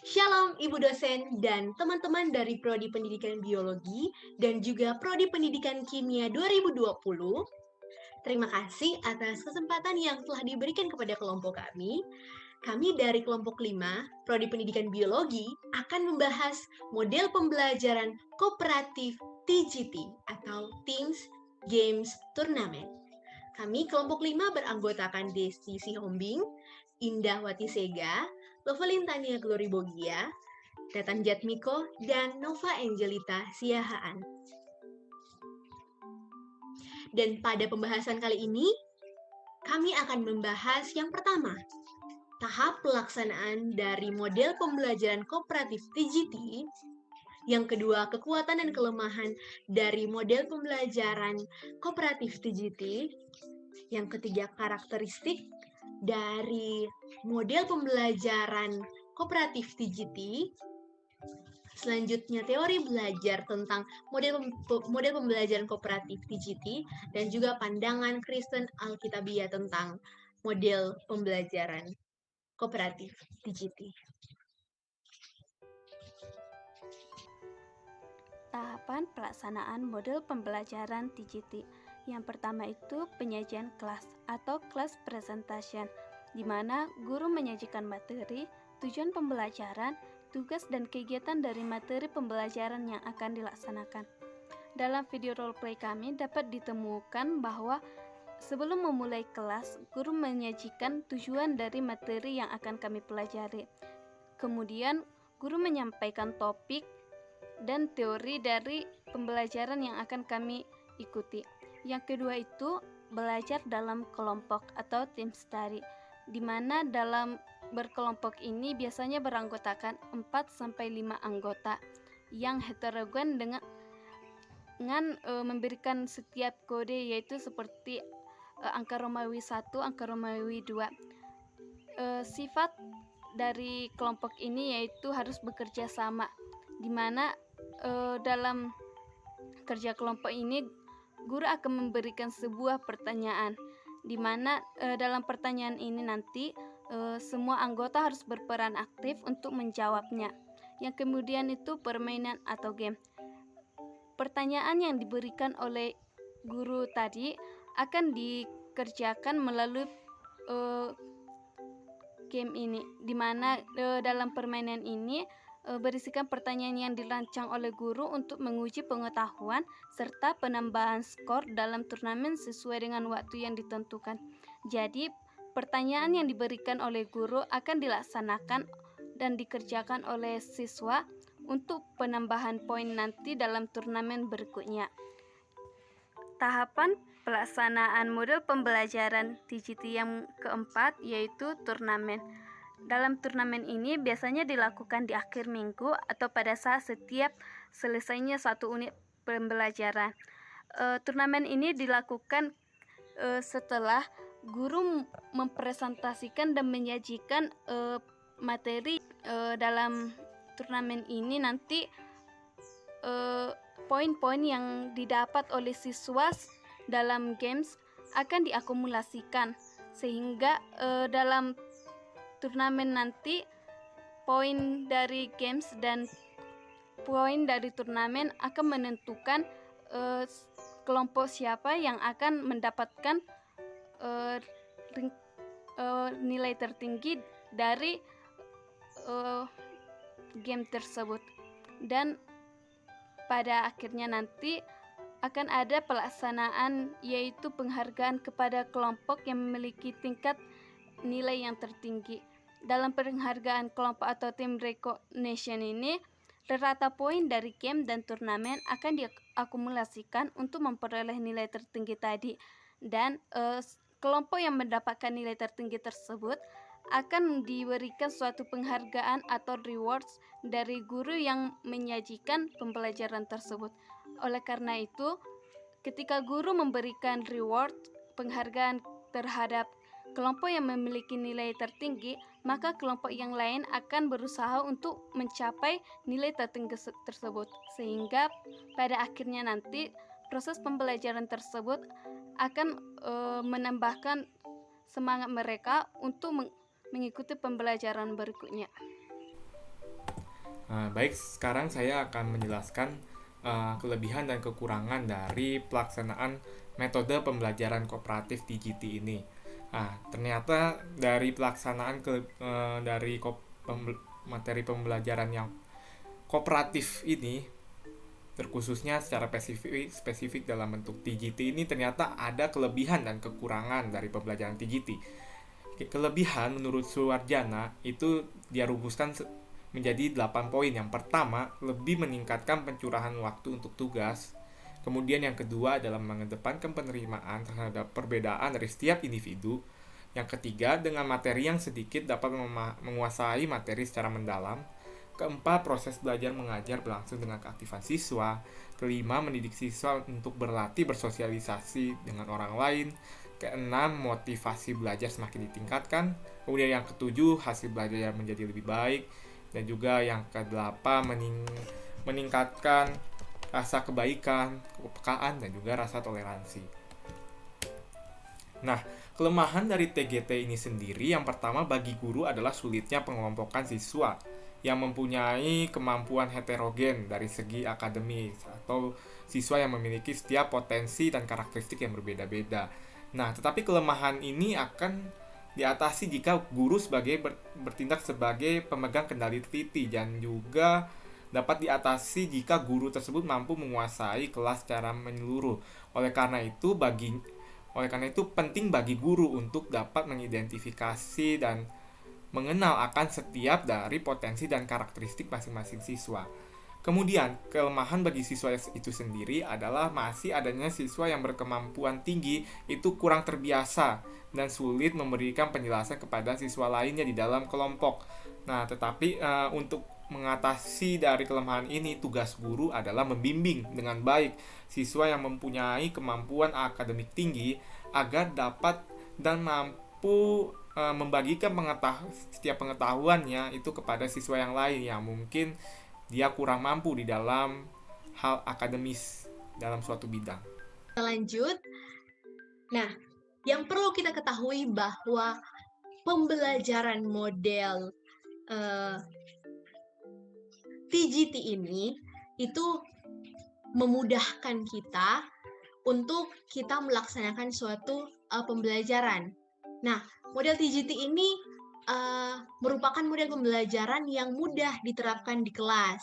Shalom Ibu dosen dan teman-teman dari Prodi Pendidikan Biologi dan juga Prodi Pendidikan Kimia 2020. Terima kasih atas kesempatan yang telah diberikan kepada kelompok kami. Kami dari kelompok 5, Prodi Pendidikan Biologi, akan membahas model pembelajaran kooperatif TGT atau Teams Games Turnamen. Kami kelompok 5 beranggotakan Desti Sihombing, Indah Wati Sega, Lovelin Tania Glory Bogia, Tatan Jatmiko, dan Nova Angelita Siahaan. Dan pada pembahasan kali ini, kami akan membahas yang pertama, tahap pelaksanaan dari model pembelajaran kooperatif TGT. Yang kedua, kekuatan dan kelemahan dari model pembelajaran kooperatif TGT. Yang ketiga, karakteristik dari model pembelajaran kooperatif TGT. Selanjutnya, teori belajar tentang model pembelajaran kooperatif TGT dan juga pandangan Kristen Alkitabiah tentang model pembelajaran kooperatif TGT. Tahapan pelaksanaan model pembelajaran TGT. Yang pertama itu penyajian kelas atau class presentation, di mana guru menyajikan materi, tujuan pembelajaran, tugas dan kegiatan dari materi pembelajaran yang akan dilaksanakan. Dalam video roleplay kami dapat ditemukan bahwa sebelum memulai kelas, guru menyajikan tujuan dari materi yang akan kami pelajari. Kemudian, guru menyampaikan topik dan teori dari pembelajaran yang akan kami ikuti. Yang kedua itu belajar dalam kelompok atau team study, di mana dalam berkelompok ini biasanya beranggotakan 4-5 anggota yang heterogen dengan memberikan setiap kode, yaitu seperti angka Romawi 1, angka Romawi 2. Sifat dari kelompok ini yaitu harus bekerja sama, di mana dalam kerja kelompok ini guru akan memberikan sebuah pertanyaan, di mana dalam pertanyaan ini nanti semua anggota harus berperan aktif untuk menjawabnya. Yang kemudian itu permainan atau game. Pertanyaan yang diberikan oleh guru tadi akan dikerjakan melalui game ini, di mana dalam permainan ini berisikan pertanyaan yang dirancang oleh guru untuk menguji pengetahuan serta penambahan skor dalam turnamen sesuai dengan waktu yang ditentukan. Jadi, pertanyaan yang diberikan oleh guru akan dilaksanakan dan dikerjakan oleh siswa untuk penambahan poin nanti dalam turnamen berikutnya. Tahapan pelaksanaan model pembelajaran TGT yang keempat yaitu turnamen. Dalam turnamen ini biasanya dilakukan di akhir minggu atau pada saat setiap selesainya satu unit pembelajaran. Turnamen ini dilakukan setelah guru mempresentasikan dan menyajikan materi. Dalam turnamen ini nanti poin-poin yang didapat oleh siswa dalam games akan diakumulasikan, sehingga dalam turnamen nanti poin dari games dan poin dari turnamen akan menentukan kelompok siapa yang akan mendapatkan nilai tertinggi dari game tersebut. Dan pada akhirnya nanti akan ada pelaksanaan, yaitu penghargaan kepada kelompok yang memiliki tingkat nilai yang tertinggi. Dalam penghargaan kelompok atau team recognition ini, rata poin dari game dan turnamen akan diakumulasikan untuk memperoleh nilai tertinggi tadi. Dan kelompok yang mendapatkan nilai tertinggi tersebut akan diberikan suatu penghargaan atau rewards dari guru yang menyajikan pembelajaran tersebut. Oleh karena itu, ketika guru memberikan reward penghargaan terhadap kelompok yang memiliki nilai tertinggi, maka kelompok yang lain akan berusaha untuk mencapai nilai tertinggi tersebut, sehingga pada akhirnya nanti proses pembelajaran tersebut akan menambahkan semangat mereka untuk mengikuti pembelajaran berikutnya. Baik, sekarang saya akan menjelaskan kelebihan dan kekurangan dari pelaksanaan metode pembelajaran kooperatif DGT ini. Ternyata dari pelaksanaan dari materi pembelajaran yang kooperatif ini, terkhususnya secara spesifik dalam bentuk TGT ini, ternyata ada kelebihan dan kekurangan dari pembelajaran TGT. Kelebihan menurut Suwarjana itu dia rumuskan menjadi 8 poin. Yang pertama, lebih meningkatkan pencurahan waktu untuk tugas. Kemudian yang kedua adalah mengedepankan penerimaan terhadap perbedaan dari setiap individu. Yang ketiga, dengan materi yang sedikit dapat menguasai materi secara mendalam. Keempat, proses belajar mengajar berlangsung dengan keaktifan siswa. Kelima, mendidik siswa untuk berlatih bersosialisasi dengan orang lain. Keenam, motivasi belajar semakin ditingkatkan. Kemudian yang ketujuh, hasil belajar menjadi lebih baik. Dan juga yang kedelapan, meningkatkan rasa kebaikan, kepekaan, dan juga rasa toleransi. Nah, kelemahan dari TGT ini sendiri yang pertama bagi guru adalah sulitnya pengelompokan siswa yang mempunyai kemampuan heterogen dari segi akademis atau siswa yang memiliki setiap potensi dan karakteristik yang berbeda-beda. Nah, tetapi kelemahan ini akan diatasi jika guru bertindak sebagai pemegang kendali teliti, dan juga dapat diatasi jika guru tersebut mampu menguasai kelas secara menyeluruh. Oleh karena itu penting bagi guru untuk dapat mengidentifikasi dan mengenal akan setiap dari potensi dan karakteristik masing-masing siswa. Kemudian, kelemahan bagi siswa itu sendiri adalah masih adanya siswa yang berkemampuan tinggi itu kurang terbiasa dan sulit memberikan penjelasan kepada siswa lainnya di dalam kelompok. Nah, tetapi untuk mengatasi dari kelemahan ini, tugas guru adalah membimbing dengan baik siswa yang mempunyai kemampuan akademik tinggi agar dapat dan mampu membagikan setiap pengetahuannya itu kepada siswa yang lain yang mungkin dia kurang mampu di dalam hal akademis dalam suatu bidang. Lanjut. Nah, yang perlu kita ketahui bahwa pembelajaran model TGT ini itu memudahkan kita untuk kita melaksanakan suatu pembelajaran. Nah, model TGT ini merupakan model pembelajaran yang mudah diterapkan di kelas.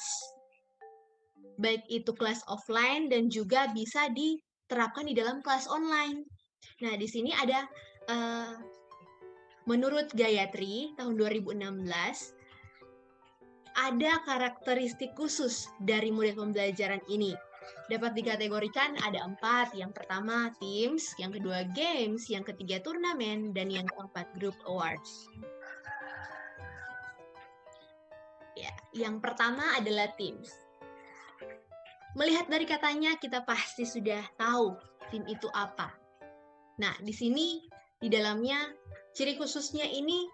Baik itu kelas offline dan juga bisa diterapkan di dalam kelas online. Nah, di sini ada menurut Gayatri tahun 2016 ada karakteristik khusus dari model pembelajaran ini. Dapat dikategorikan ada 4. Yang pertama Teams, yang kedua Games, yang ketiga Turnamen, dan yang keempat Group Awards. Ya, yang pertama adalah Teams. Melihat dari katanya, kita pasti sudah tahu tim itu apa. Nah, di sini, di dalamnya, ciri khususnya ini,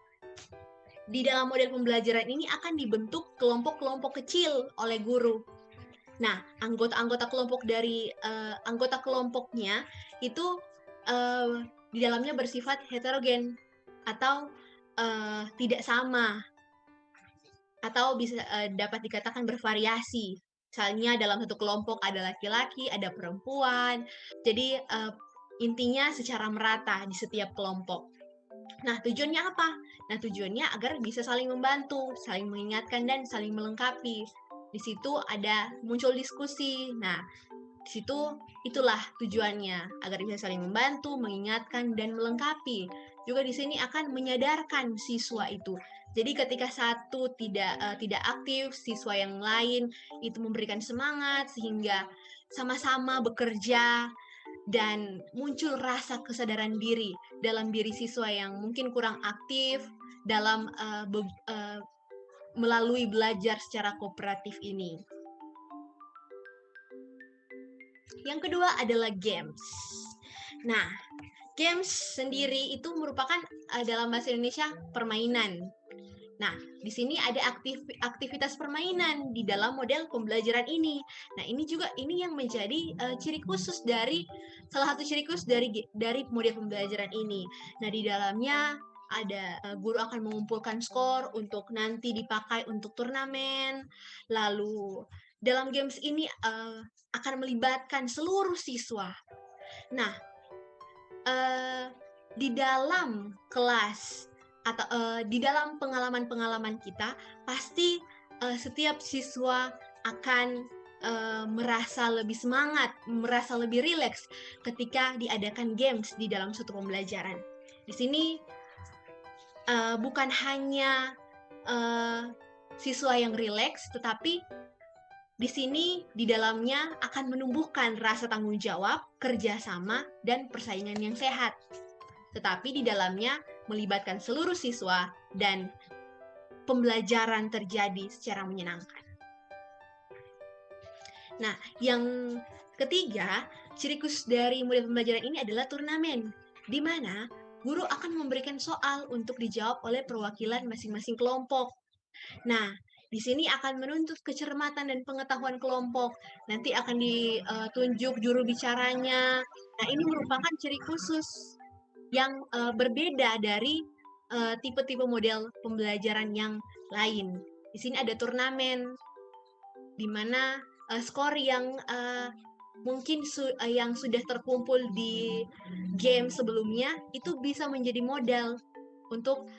di dalam model pembelajaran ini akan dibentuk kelompok-kelompok kecil oleh guru. Nah, anggota-anggota kelompok dari anggota kelompoknya itu di dalamnya bersifat heterogen atau tidak sama, atau bisa dapat dikatakan bervariasi. Misalnya dalam satu kelompok ada laki-laki, ada perempuan. Jadi intinya secara merata di setiap kelompok. Nah, tujuannya apa? Nah, tujuannya agar bisa saling membantu, saling mengingatkan, dan saling melengkapi. Di situ ada muncul diskusi. Nah, di situ itulah tujuannya, agar bisa saling membantu, mengingatkan, dan melengkapi. Juga di sini akan menyadarkan siswa itu. Jadi ketika satu tidak aktif, siswa yang lain itu memberikan semangat sehingga sama-sama bekerja dan muncul rasa kesadaran diri dalam diri siswa yang mungkin kurang aktif dalam melalui belajar secara kooperatif ini. Yang kedua adalah games. Nah, games sendiri itu merupakan dalam bahasa Indonesia permainan. Nah, di sini ada aktivitas permainan di dalam model pembelajaran ini. Nah, ini yang menjadi ciri khusus dari salah satu ciri khusus dari model pembelajaran ini. Nah, di dalamnya guru akan mengumpulkan skor untuk nanti dipakai untuk turnamen. Lalu dalam games ini akan melibatkan seluruh siswa. Nah, di dalam kelas atau di dalam pengalaman-pengalaman kita, pasti setiap siswa akan merasa lebih semangat, merasa lebih rileks ketika diadakan games di dalam suatu pembelajaran. Di sini bukan hanya siswa yang rileks, tetapi di sini di dalamnya akan menumbuhkan rasa tanggung jawab, kerjasama, dan persaingan yang sehat. Tetapi di dalamnya melibatkan seluruh siswa dan pembelajaran terjadi secara menyenangkan. Nah, yang ketiga, ciri khusus dari model pembelajaran ini adalah turnamen, di mana guru akan memberikan soal untuk dijawab oleh perwakilan masing-masing kelompok. Nah, di sini akan menuntut kecermatan dan pengetahuan kelompok. Nanti akan ditunjuk juru bicaranya. Nah, ini merupakan ciri khusus yang berbeda dari tipe-tipe model pembelajaran yang lain. Di sini ada turnamen, di mana skor yang mungkin yang sudah terkumpul di game sebelumnya itu bisa menjadi modal untuk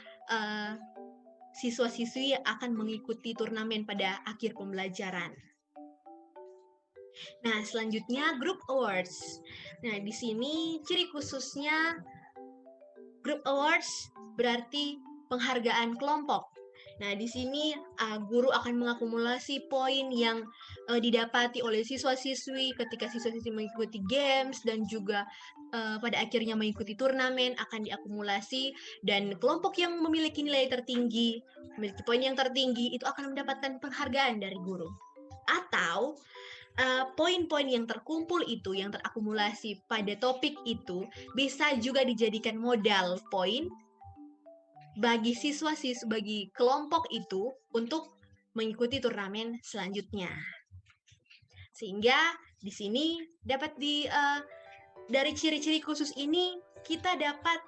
siswa-siswi akan mengikuti turnamen pada akhir pembelajaran. Nah, selanjutnya Group Awards. Nah, di sini ciri khususnya Group Awards berarti penghargaan kelompok. Nah, di sini guru akan mengakumulasi poin yang didapati oleh siswa-siswi ketika siswa-siswi mengikuti games dan juga pada akhirnya mengikuti turnamen akan diakumulasi, dan kelompok yang memiliki nilai tertinggi, memiliki poin yang tertinggi itu akan mendapatkan penghargaan dari guru. Atau poin-poin yang terkumpul itu, yang terakumulasi pada topik itu bisa juga dijadikan modal poin bagi siswa-siswa, bagi kelompok itu untuk mengikuti turnamen selanjutnya. Sehingga di sini dapat dari ciri-ciri khusus ini kita dapat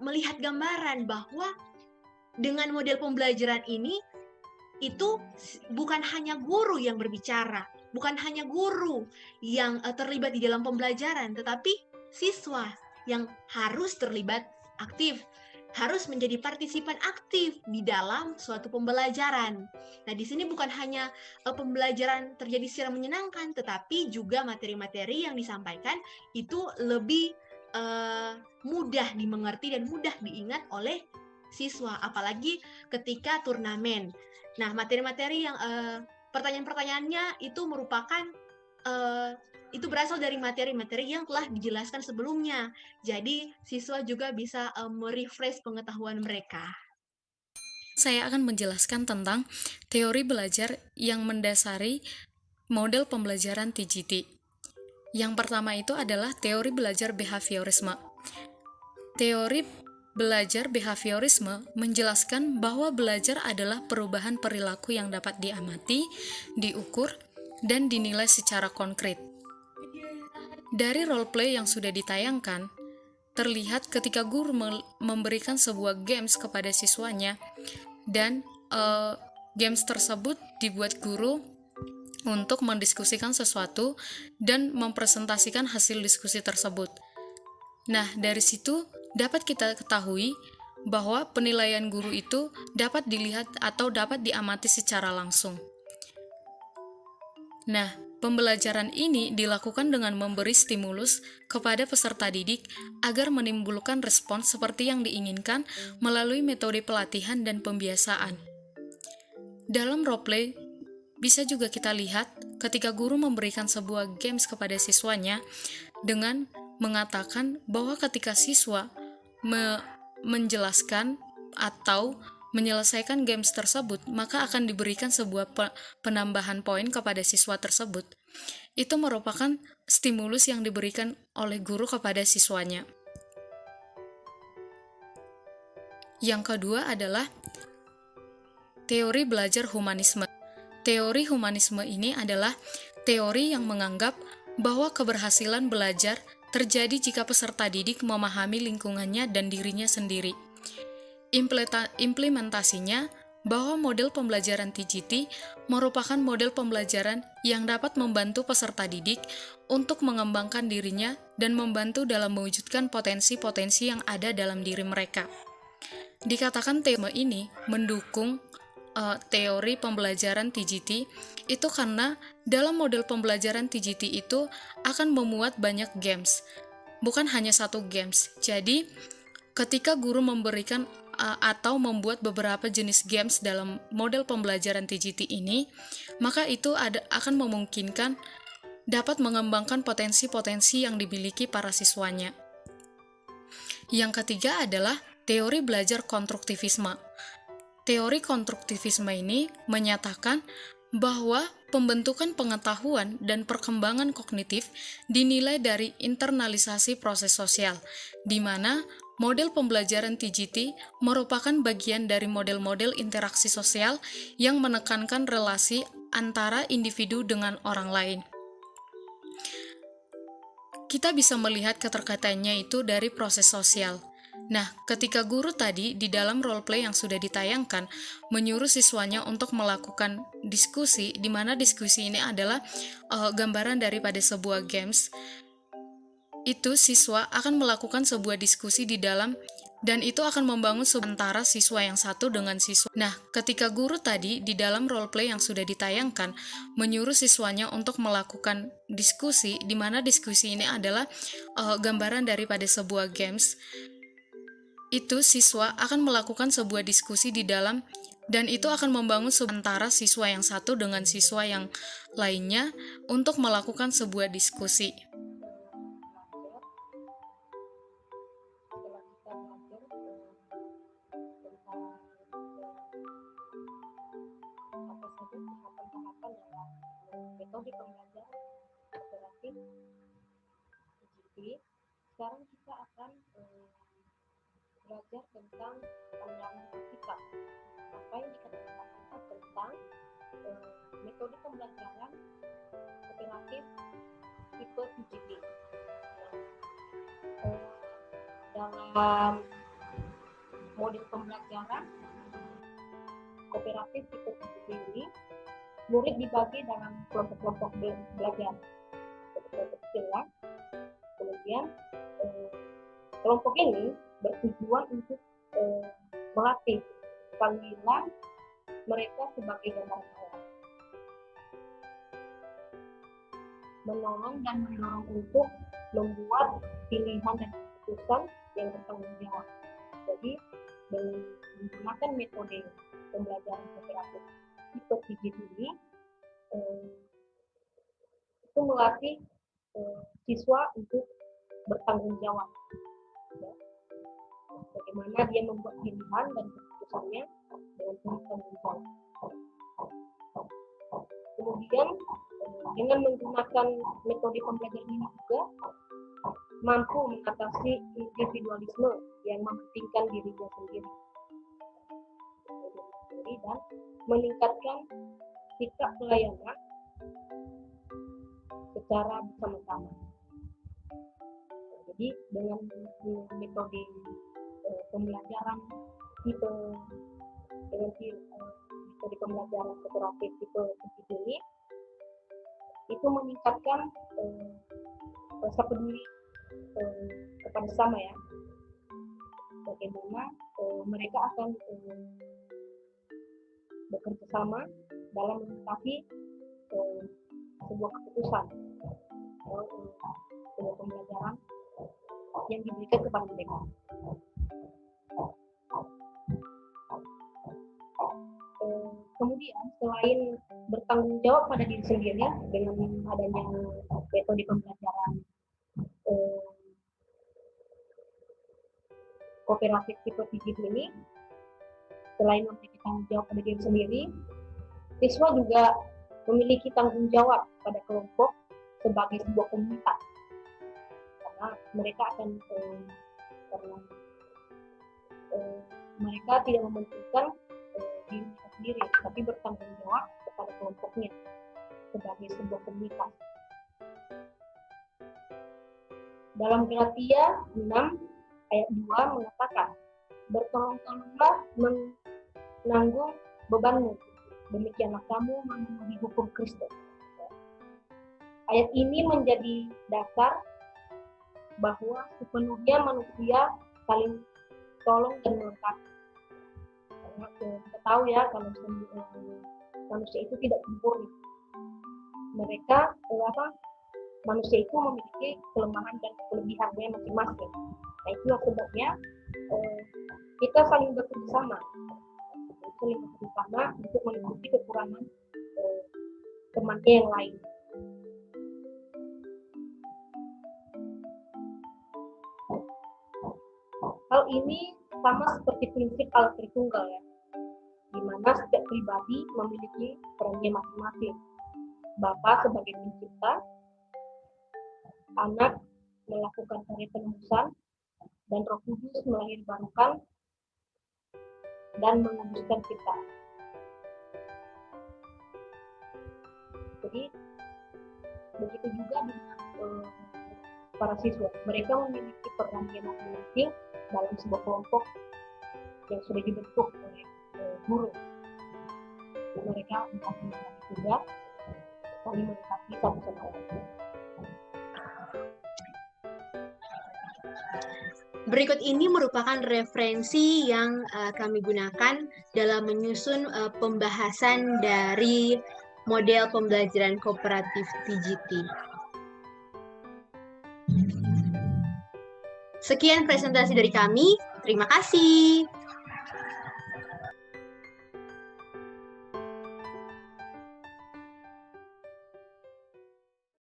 melihat gambaran bahwa dengan model pembelajaran ini itu bukan hanya guru yang berbicara, bukan hanya guru yang terlibat di dalam pembelajaran, tetapi siswa yang harus terlibat aktif, harus menjadi partisipan aktif di dalam suatu pembelajaran. Nah, di sini bukan hanya pembelajaran terjadi secara menyenangkan, tetapi juga materi-materi yang disampaikan itu lebih mudah dimengerti dan mudah diingat oleh siswa, apalagi ketika turnamen. Nah, materi-materi yang pertanyaan-pertanyaannya itu merupakan itu berasal dari materi-materi yang telah dijelaskan sebelumnya. Jadi, siswa juga bisa merefresh pengetahuan mereka. Saya akan menjelaskan tentang teori belajar yang mendasari model pembelajaran TGT. Yang pertama itu adalah teori belajar behaviorisme. Teori belajar behaviorisme menjelaskan bahwa belajar adalah perubahan perilaku yang dapat diamati, diukur, dan dinilai secara konkret. Dari roleplay yang sudah ditayangkan, terlihat ketika guru memberikan sebuah games kepada siswanya, dan games tersebut dibuat guru untuk mendiskusikan sesuatu dan mempresentasikan hasil diskusi tersebut. Nah, dari situ dapat kita ketahui bahwa penilaian guru itu dapat dilihat atau dapat diamati secara langsung. Nah, pembelajaran ini dilakukan dengan memberi stimulus kepada peserta didik agar menimbulkan respons seperti yang diinginkan melalui metode pelatihan dan pembiasaan. Dalam roleplay, bisa juga kita lihat ketika guru memberikan sebuah games kepada siswanya dengan mengatakan bahwa ketika siswa menjelaskan atau menyelesaikan games tersebut, maka akan diberikan sebuah penambahan poin kepada siswa tersebut. Itu merupakan stimulus yang diberikan oleh guru kepada siswanya. Yang kedua adalah teori belajar humanisme. Teori humanisme ini adalah teori yang menganggap bahwa keberhasilan belajar terjadi jika peserta didik memahami lingkungannya dan dirinya sendiri. Implementasinya bahwa model pembelajaran TGT merupakan model pembelajaran yang dapat membantu peserta didik untuk mengembangkan dirinya dan membantu dalam mewujudkan potensi-potensi yang ada dalam diri mereka. Dikatakan tema ini mendukung teori pembelajaran TGT itu karena dalam model pembelajaran TGT itu akan memuat banyak games, bukan hanya satu games. Jadi, ketika guru memberikan atau membuat beberapa jenis games dalam model pembelajaran TGT ini, maka itu akan memungkinkan dapat mengembangkan potensi-potensi yang dimiliki para siswanya. Yang ketiga adalah teori belajar konstruktivisme. Teori konstruktivisme ini menyatakan bahwa pembentukan pengetahuan dan perkembangan kognitif dinilai dari internalisasi proses sosial, di mana model pembelajaran TGT merupakan bagian dari model-model interaksi sosial yang menekankan relasi antara individu dengan orang lain. Kita bisa melihat keterkaitannya itu dari proses sosial. Nah, ketika guru tadi di dalam role play yang sudah ditayangkan menyuruh siswanya untuk melakukan diskusi, di mana diskusi ini adalah gambaran daripada sebuah games, itu siswa akan melakukan sebuah diskusi di dalam dan itu akan membangun antara siswa yang satu dengan siswa. Nah, ketika guru tadi di dalam role play yang sudah ditayangkan menyuruh siswanya untuk melakukan diskusi, di mana diskusi ini adalah gambaran daripada sebuah games, itu siswa akan melakukan sebuah diskusi di dalam dan itu akan membangun antara siswa yang satu dengan siswa yang lainnya untuk melakukan sebuah diskusi. Metode pembelajaran kooperatif TGT. Sekarang kita akan belajar tentang penerapan praktikal. Apa yang dikatakan tentang metode pembelajaran kooperatif tipe TGT. Dalam model pembelajaran kooperatif tipe TGT ini, murid dibagi dalam kelompok-kelompok belajar, kelompok kecil. Kemudian kelompok ini bertujuan untuk melatih panggilan mereka sebagai gambaran awal, menolong dan mendorong untuk membuat pilihan dan keputusan yang bertanggung jawab. Jadi dengan menggunakan metode pembelajaran kooperatif tipe TGT ini itu melatih siswa untuk bertanggung jawab, ya. Bagaimana dia membuat pilihan dan keputusannya dengan bertanggung jawab. Kemudian dengan menggunakan metode pembelajaran ini juga mampu mengatasi individualisme yang mementingkan dirinya sendiri dan meningkatkan sikap pelayanan secara bersama-sama. Jadi dengan metode pembelajaran tipe metode pembelajaran kooperatif tipe ini itu meningkatkan rasa peduli kepada sesama, ya. Bagaimana mereka akan bekerja sama dalam mengatasi sebuah keputusan sebuah pembelajaran yang diberikan kepada mereka. Kemudian selain bertanggung jawab pada diri sendiri dengan adanya metode pembelajaran kooperatif tipe TGT ini, selain memiliki tanggung jawab pada diri sendiri, siswa juga memiliki tanggung jawab pada kelompok sebagai sebuah komunitas, karena mereka akan mereka tidak mementingkan diri mereka sendiri, tapi bertanggung jawab kepada kelompoknya sebagai sebuah komunitas. Dalam Galatia 6 ayat 2 mengatakan, bertolong-tolonglah menanggung bebanmu, demikianlah kamu memenuhi hukum Kristus. Ayat ini menjadi dasar bahwa sepenuhnya manusia saling tolong dan melengkapi. Karena kita tahu ya kalau manusia itu tidak sempurna. Mereka manusia itu memiliki kelemahan dan kelebihannya masing-masing. Nah, itulah sebabnya kita saling bekerjasama untuk mengikuti kekurangan temannya yang lain. Hal ini sama seperti prinsip Allah Tritunggal ya, di mana setiap pribadi memiliki perannya masing-masing. Bapa sebagai pencipta, Anak melakukan karya penebusan, dan Roh Kudus melahirkan dan menguduskan kita. Jadi begitu juga dengan para siswa, mereka memiliki perannya masing-masing dalam sebuah kelompok yang sudah dibentuk oleh guru. Jadi mereka melakukan tugas, saling melengkapi satu sama lain. Berikut ini merupakan referensi yang kami gunakan dalam menyusun pembahasan dari model pembelajaran kooperatif TGT. Sekian presentasi dari kami. Terima kasih.